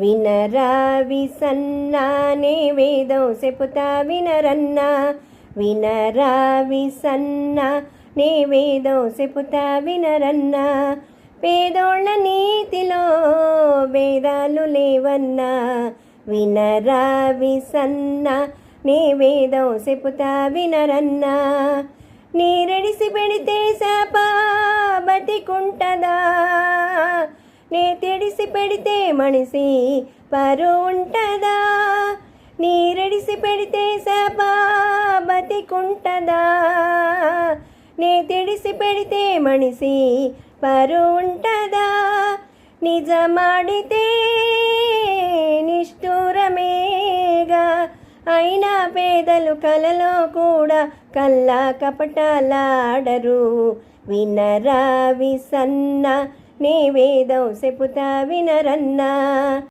వినరా విసన్నా నే వేదం చెపుతా వినరన్నా. వినరా విసన్నా నే వేదం చెపుతా వినరన్నా. పేదోళ్ళ నీతిలో భేదాలు లేవన్నా. వినరా విసన్నా నే వేదం చెపుతా వినరన్నా. నీరెడిసి పెడితే శాప బతికుంటదా. నే తెడిసి పెడితే మనిషి పరు ఉంటదా. నీరెడిసి పెడితే శాప బతికుంటదా. నే తెడిసి పెడితే మనిషి పరు ఉంటదా. నిజమాడితే నిష్ఠూరమేగా. అయినా పేదలు కలలో కూడా కల్లా కపటాలాడరు. వినరా విసన్నా నే వేదం చెపుతా వినరన్నా.